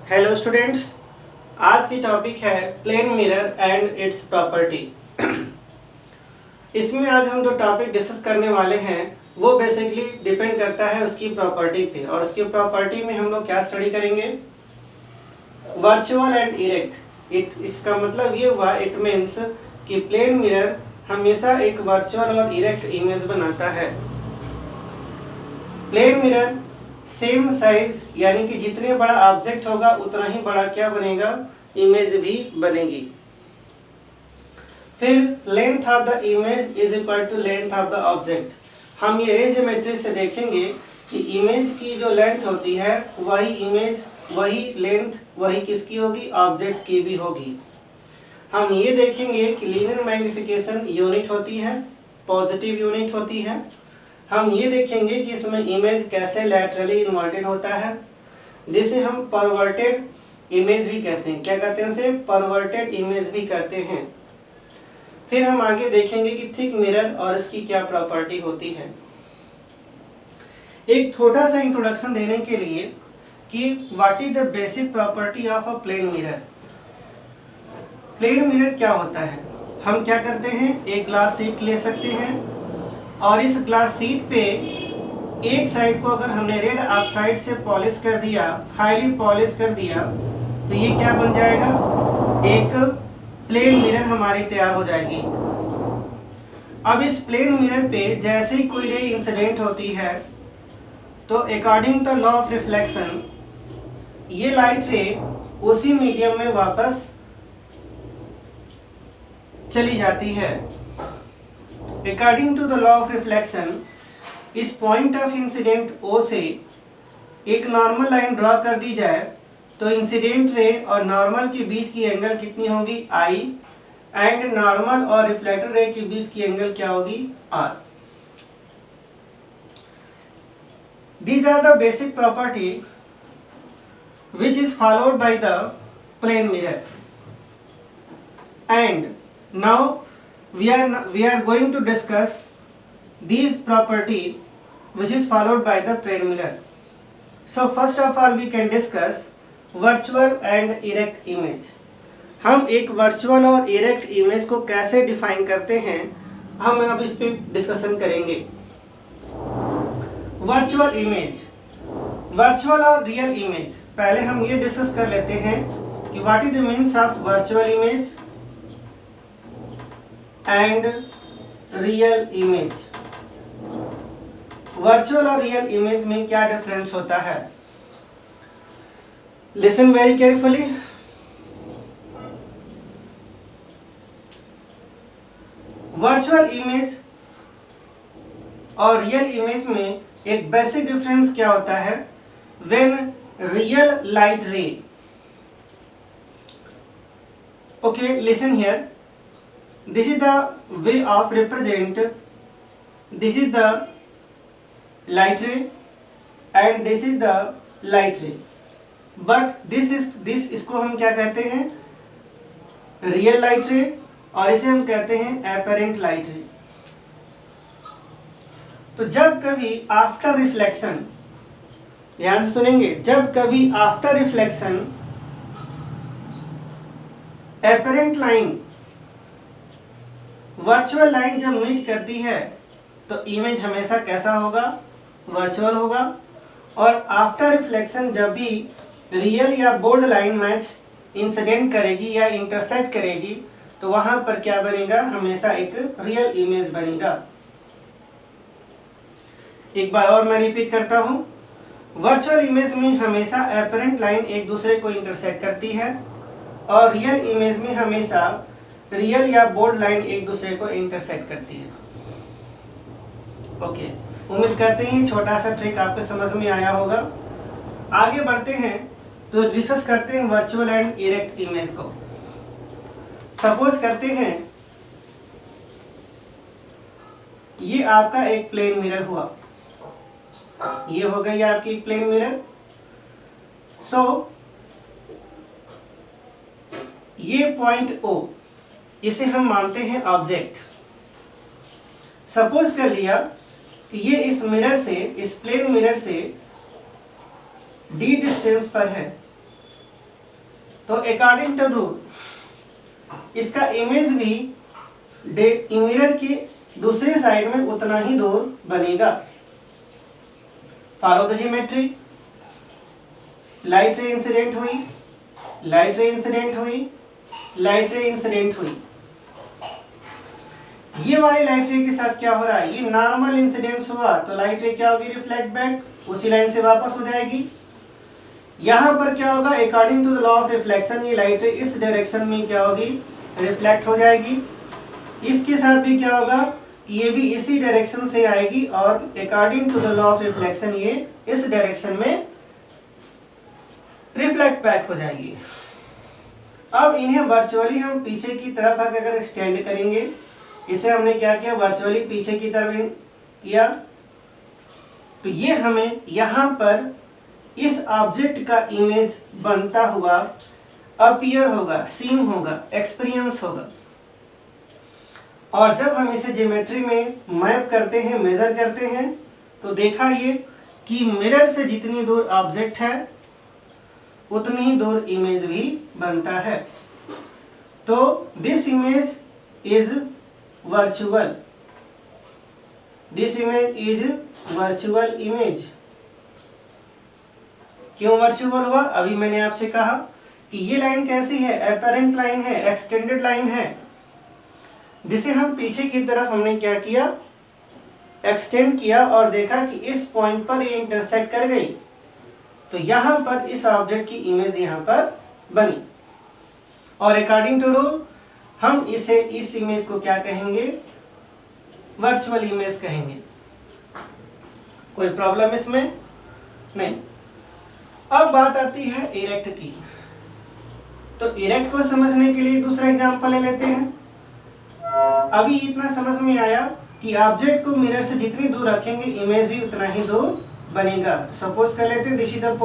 Hello students, आज की topic है plane mirror and its property. इसमें आज हम जो टॉपिक डिस्कस करने वाले हैं वो बेसिकली डिपेंड करता है उसकी प्रॉपर्टी पे, और उसकी प्रॉपर्टी में हम लोग क्या स्टडी करेंगे, वर्चुअल एंड इरेक्ट। इसका मतलब ये हुआ, इट मीन्स कि प्लेन मिरर हमेशा एक वर्चुअल और इरेक्ट इमेज बनाता है। प्लेन मिरर सेम साइज, यानी कि जितने बड़ा ऑब्जेक्ट होगा उतना ही बड़ा क्या बनेगा, इमेज भी बनेगी। फिर length of the image is equal to length of the object. हम ये रे ज्योमेट्री से देखेंगे कि इमेज की जो लेंथ होती है वही इमेज, वही लेंथ, वही किसकी होगी, ऑब्जेक्ट की भी होगी। हम ये देखेंगे कि लीनियर मैग्निफिकेशन यूनिट होती है, पॉजिटिव यूनिट होती है। हम ये देखेंगे कि इसमें इमेज कैसे लैटरली इन्वर्टेड होता है, जिसे हम परवर्टेड इमेज भी कहते हैं। क्या कहते हैं उसे, परवर्टेड इमेज भी कहते हैं। फिर हम आगे देखेंगे कि थिक मिरर और इसकी क्या प्रॉपर्टी होती है। एक छोटा सा इंट्रोडक्शन देने के लिए कि what is the basic property of a plane mirror. Plane mirror क्या होता है, हम क्या करते हैं, एक ग्लास शीट ले सकते हैं और इस ग्लास शीट पे एक साइड को अगर हमने रेड ऑक्साइड से पॉलिश कर दिया, हाईली पॉलिश कर दिया, तो ये क्या बन जाएगा, एक प्लेन मिरर हमारी तैयार हो जाएगी। अब इस प्लेन मिरर पे जैसे ही कोई रे इंसिडेंट होती है तो according to law of reflection ये लाइट रे उसी मीडियम में वापस चली जाती है। According to the law of reflection इस पॉइंट ऑफ इंसिडेंट O से एक नॉर्मल लाइन ड्रॉ कर दी जाए तो इंसिडेंट रे और नॉर्मल के बीच की एंगल कितनी होगी, I, एंड नॉर्मल और रिफ्लेक्टेड रे के बीच की एंगल क्या होगी, R। These are the basic property which is followed by the plane mirror, and now we are going to discuss these property which is followed by the plane mirror. So first of all we can discuss virtual and erect image। हम एक virtual और erect image को कैसे define करते हैं, हम अब इस पे डिस्कशन करेंगे। वर्चुअल इमेज, वर्चुअल और रियल इमेज, पहले हम ये डिस्कस कर लेते हैं कि what is the means of virtual image and real image. Virtual और रियल इमेज में क्या डिफरेंस होता है, listen very carefully. Virtual image और रियल इमेज में एक बेसिक डिफरेंस क्या होता है, व्हेन रियल लाइट रे, okay listen here, this is the way of represent, this is the light ray and this is the light ray, but this इसको हम क्या कहते हैं, रियल लाइट रे, और इसे हम कहते हैं एपरेंट लाइट रे। तो जब कभी आफ्टर रिफ्लेक्शन, ध्यान से सुनेंगे, जब कभी after reflection apparent line virtual line जब मीट करती है तो इमेज हमेशा कैसा होगा, वर्चुअल होगा। और आफ्टर रिफ्लेक्शन जब भी रियल या बोल्ड लाइन मैच इंसिडेंट करेगी या इंटरसेक्ट करेगी तो वहां पर क्या बनेगा, हमेशा एक रियल इमेज बनेगा। एक बार और मैं रिपीट करता हूं, वर्चुअल इमेज में हमेशा एपरेंट लाइन एक दूसरे को इंटरसेक्ट करती है और रियल इमेज में हमेशा रियल या बोल्ड लाइन एक दूसरे को इंटरसेक्ट करती है। ओके, उम्मीद करते हैं छोटा सा ट्रिक आपको समझ में आया होगा। आगे बढ़ते हैं तो डिस्कस करते हैं वर्चुअल एंड इरेक्ट इमेज को। सपोज करते हैं ये आपका एक प्लेन मिरर हुआ, ये हो गई आपकी एक प्लेन मिरर। सो ये पॉइंट O, इसे हम मानते हैं ऑब्जेक्ट। सपोज कर लिया कि ये इस मिरर से, इस प्लेन मिरर से D डिस्टेंस पर है, तो अकॉर्डिंग टू रूल इसका इमेज भी मिरर के दूसरे साइड में उतना ही दूर बनेगा। Follow the geometry. Light ray incident हुई, लाइट रे इंसिडेंट हुई, लाइट रे इंसिडेंट हुई। ये वाली लाइट रे के साथ क्या हो रहा है, ये नॉर्मल इंसिडेंस हुआ तो लाइट रे क्या होगी, रिफ्लेक्ट बैक, उसी लाइन से वापस हो जाएगी। यहां पर क्या होगा, according to the law of reflection ये लाइट रे इस डायरेक्शन में क्या होगी, रिफ्लेक्ट हो जाएगी। इसके साथ भी क्या होगा, ये भी इसी डायरेक्शन से आएगी और according to the law of reflection ये इस डायरेक्शन में रिफ्लेक्ट बैक हो जाएगी। अब इन्हें वर्चुअली हम पीछे की तरफ अगर एक्सटेंड करेंगे, इसे हमने क्या किया, वर्चुअली पीछे की तरफ किया, तो ये हमें यहाँ पर इस ऑब्जेक्ट का इमेज बनता हुआ अपीयर होगा, सीन होगा, एक्सपीरियंस होगा। और जब हम इसे ज्योमेट्री में मैप करते हैं, मेजर करते हैं, तो देखा ये कि मिरर से जितनी दूर ऑब्जेक्ट है उतनी ही दूर इमेज भी बनता है। तो this image is virtual, this image is virtual image. क्यों वर्चुअल हुआ, अभी मैंने आपसे कहा कि ये लाइन कैसी है, एपरेंट लाइन है, एक्सटेंडेड लाइन है, जिसे हम पीछे की तरफ हमने क्या किया, एक्सटेंड किया और देखा कि इस पॉइंट पर ये इंटरसेक्ट कर गई, तो यहां पर इस ऑब्जेक्ट की इमेज यहां पर बनी। और अकॉर्डिंग टू रूल हम इसे, इस इमेज को क्या कहेंगे, वर्चुअल इमेज कहेंगे। कोई प्रॉब्लम इसमें नहीं। अब बात आती है इरेक्ट की। तो इरेक्ट को समझने के लिए दूसरा एग्जांपल ले लेते हैं। अभी इतना समझ में आया कि ऑब्जेक्ट को मिरर से जितनी दूर रखेंगे इमेज भी उतना ही दूर बनेगा। सपोज कर लेते हैं this is the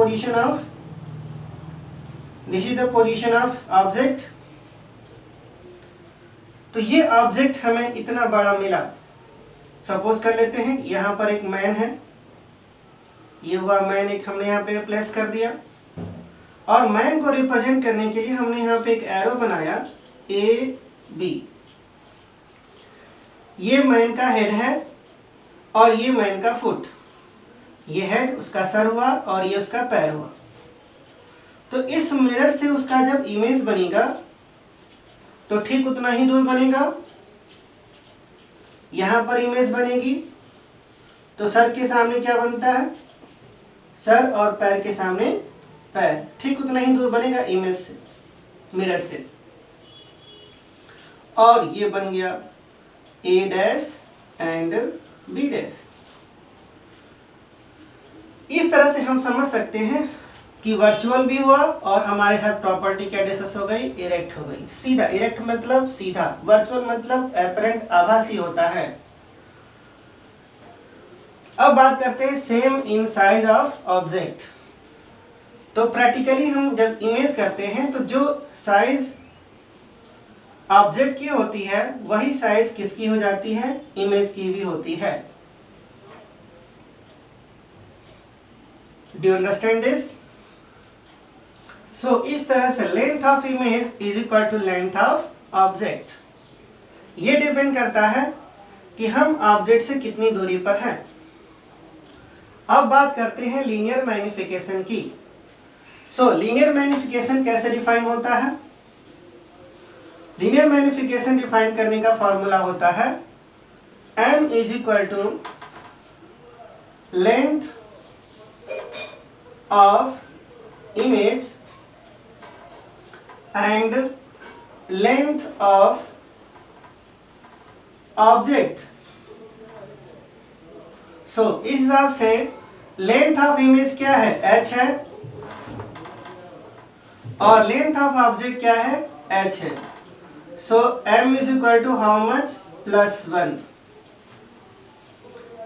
position of object. तो ये ऑब्जेक्ट हमें इतना बड़ा मिला। सपोज कर लेते हैं यहाँ पर एक मैन है, ये हुआ मैन, एक हमने यहाँ पे प्लेस कर दिया और मैन को रिप्रेजेंट करने के लिए हमने यहाँ पे एक एरो बनाया ए बी। ये मैन का हेड है और ये मैन का फुट, ये हेड उसका सर हुआ और ये उसका पैर हुआ। तो इस मिरर से उसका जब इमेज बनेगा तो ठीक उतना ही दूर बनेगा। यहां पर इमेज बनेगी तो सर के सामने क्या बनता है, सर, और पैर के सामने पैर, ठीक उतना ही दूर बनेगा इमेज से, मिरर से। और ये बन गया ए डैश एंड बी डैश। इस तरह से हम समझ सकते हैं कि वर्चुअल भी हुआ और हमारे साथ प्रॉपर्टी क्या डिस्कस हो गई, इरेक्ट हो गई। सीधा, इरेक्ट मतलब सीधा, वर्चुअल मतलब एपरेंट, आभासी होता है। अब बात करते हैं same in size of object. तो प्रैक्टिकली हम जब इमेज करते हैं तो जो साइज ऑब्जेक्ट की होती है वही साइज किसकी हो जाती है, इमेज की भी होती है। Do you understand this? So इस तरह से length of image is equal to length of object. ये डिपेंड करता है कि हम ऑब्जेक्ट से कितनी दूरी पर हैं। अब बात करते हैं लीनियर मैग्निफिकेशन की। सो लीनियर मैग्निफिकेशन कैसे डिफाइन होता है? लीनियर मैग्निफिकेशन डिफाइन करने का फॉर्मूला होता है m is equal to length of image and length of object. So इस हिसाब से लेंथ ऑफ इमेज क्या है, h है, और लेंथ ऑफ ऑब्जेक्ट क्या है, h है। So m is equal to how much, +1।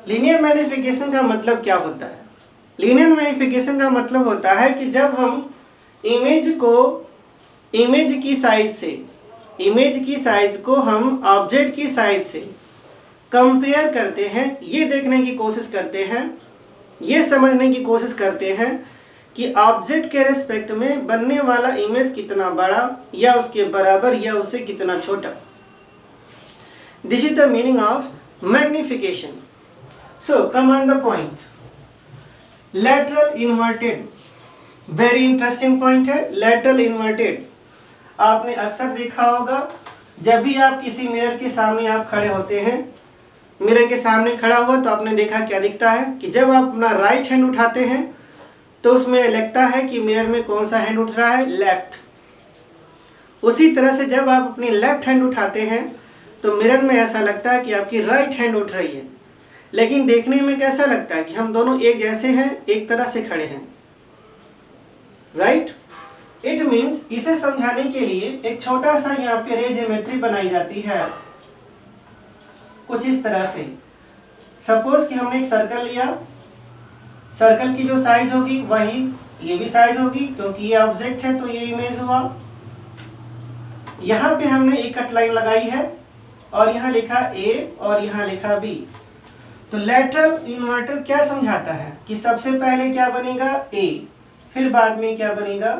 Linear magnification का मतलब क्या होता है? लीनियर मैग्निफिकेशन का मतलब होता है कि जब हम इमेज की साइज को हम ऑब्जेक्ट की साइज से कंपेयर करते हैं, ये देखने की कोशिश करते हैं, ये समझने की कोशिश करते हैं कि ऑब्जेक्ट के रेस्पेक्ट में बनने वाला इमेज कितना बड़ा या उसके बराबर या उससे कितना छोटा। This is the meaning of magnification. So come on the point, lateral inverted, very interesting point है लैटरल इन्वर्टेड। आपने अक्सर देखा होगा जब भी आप किसी मिरर के सामने आप खड़े होते हैं, मिरर के सामने खड़ा हुआ तो आपने देखा क्या दिखता है कि जब आप अपना राइट हैंड उठाते हैं तो उसमें लगता है कि मिरर में कौन सा हैंड उठ रहा है, लेफ्ट। उसी तरह से जब आप अपनी लेफ्ट हैंड उठाते हैं तो मिरर में ऐसा लगता है कि आपकी राइट हैंड उठ रही है, लेकिन देखने में कैसा लगता है कि हम दोनों एक जैसे हैं, एक तरह से खड़े हैं, राइट। इट मीन्स इसे समझाने के लिए एक छोटा सा यहाँ पे रे ज्योमेट्री बनाई जाती है कुछ इस तरह से। सपोज कि हमने एक सर्कल लिया, सर्कल की जो साइज होगी वही ये भी साइज होगी, क्योंकि ये ऑब्जेक्ट है तो ये इमेज हुआ। यहाँ पे हमने एक कट लाइन लगाई है और यहाँ लिखा A और यहाँ लिखा B। तो लैटरल इन्वर्टर क्या समझाता है कि सबसे पहले क्या बनेगा A, फिर बाद में क्या बनेगा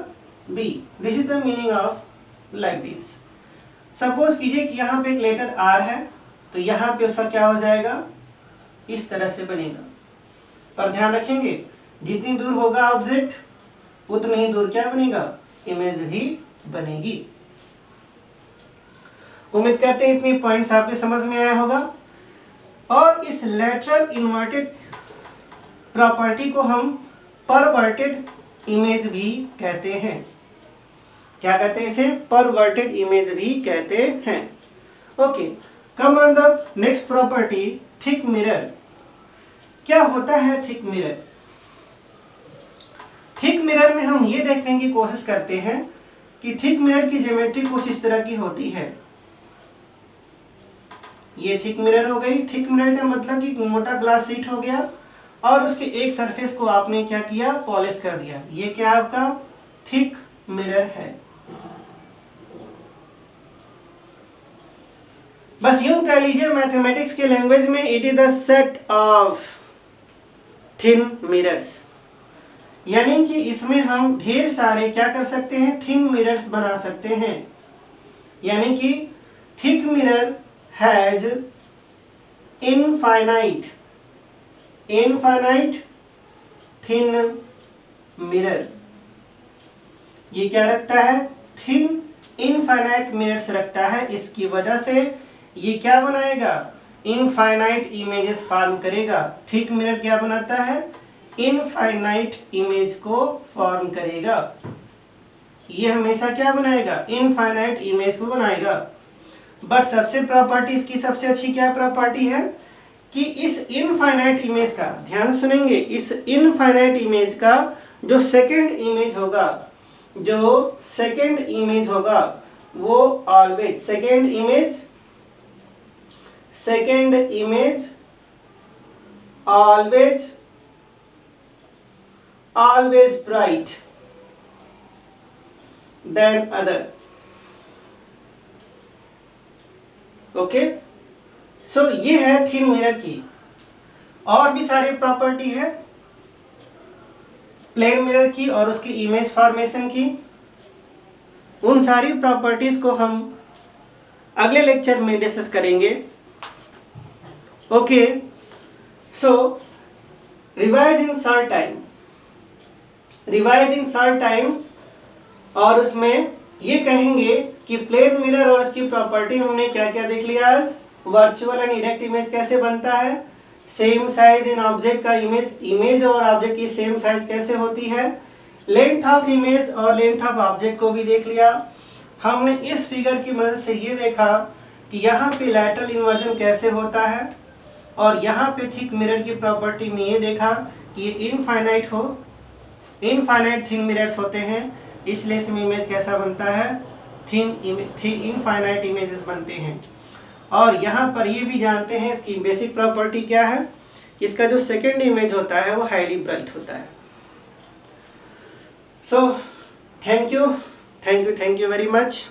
B। This is the meaning of like this. Suppose कीजिए कि यहाँ पे एक लेटर R है तो यहाँ पे उसका क्या हो जाएगा, इस तरह से बनेगा। पर ध्यान रखेंगे जितनी दूर होगा ऑब्जेक्ट उतनी ही दूर क्या बनेगा, इमेज भी बनेगी। उम्मीद करते हैं इतनी पॉइंट्स आपके समझ में आया होगा। और इस लैटरल इन्वर्टेड प्रॉपर्टी को हम परवर्टेड इमेज भी कहते हैं। क्या कहते हैं इसे, परवर्टेड इमेज भी कहते हैं। Okay, come on the next property, thick mirror. क्या होता है थिक मिरर? थिक मिरर में हम ये देखने की कोशिश करते हैं कि थिक मिरर की ज्योमेट्री कुछ इस तरह की होती है। ये थिक मिरर हो गई। थिक मिरर का मतलब कि मोटा ग्लास शीट हो गया और उसके एक सरफेस को आपने क्या किया, पॉलिश कर दिया। ये क्या आपका थिक मिरर है। बस यूं कह लीजिए मैथमेटिक्स के लैंग्वेज में it is the set of thin mirrors, यानी कि इसमें हम ढेर सारे क्या कर सकते हैं, थिन मिरर्स बना सकते हैं। यानी कि thick mirror has infinite thin mirror. ये क्या रखता है, थिन इनफाइनाइट मिरर्स रखता है। इसकी वजह से ये क्या बनाएगा, इनफाइनाइट इमेजेस फॉर्म करेगा। थिक मिरर क्या बनाता है, इनफाइनाइट इमेज को फॉर्म करेगा। ये हमेशा क्या बनाएगा, इनफाइनाइट इमेज को बनाएगा। बट सबसे प्रॉपर्टी इसकी सबसे अच्छी क्या प्रॉपर्टी है कि इस इनफाइनाइट इमेज का, ध्यान सुनेंगे, इस इनफाइनाइट इमेज का जो सेकंड इमेज होगा, वो always second image always bright then other. Okay, so ये है थिन मिरर की। और भी सारी प्रॉपर्टी है प्लेन मिरर की और उसकी इमेज फॉर्मेशन की। उन सारी प्रॉपर्टीज को हम अगले लेक्चर में डिस्कस करेंगे। Okay, so revise in short time, और उसमें ये कहेंगे कि प्लेन मिरर और इसकी प्रॉपर्टी हमने क्या क्या देख लिया। वर्चुअल एंड इरेक्ट इमेज कैसे बनता है, सेम साइज इन ऑब्जेक्ट का इमेज और ऑब्जेक्ट की सेम साइज कैसे होती है, लेंथ ऑफ इमेज और लेंथ ऑफ ऑब्जेक्ट को भी देख लिया। हमने इस फिगर की मदद से ये देखा कि यहाँ पे लैटरल इन्वर्जन कैसे होता है, और यहाँ पे थिक मिरर की प्रॉपर्टी में ये देखा कि ये इनफाइनाइट थिन मिरर्स होते हैं, इसलिए इसमें इमेज कैसा बनता है, इनफाइनाइट इमेजेस बनते हैं। और यहाँ पर ये भी जानते हैं इसकी बेसिक प्रॉपर्टी क्या है, इसका जो सेकंड इमेज होता है वो हाईली ब्राइट होता है। So thank you very much.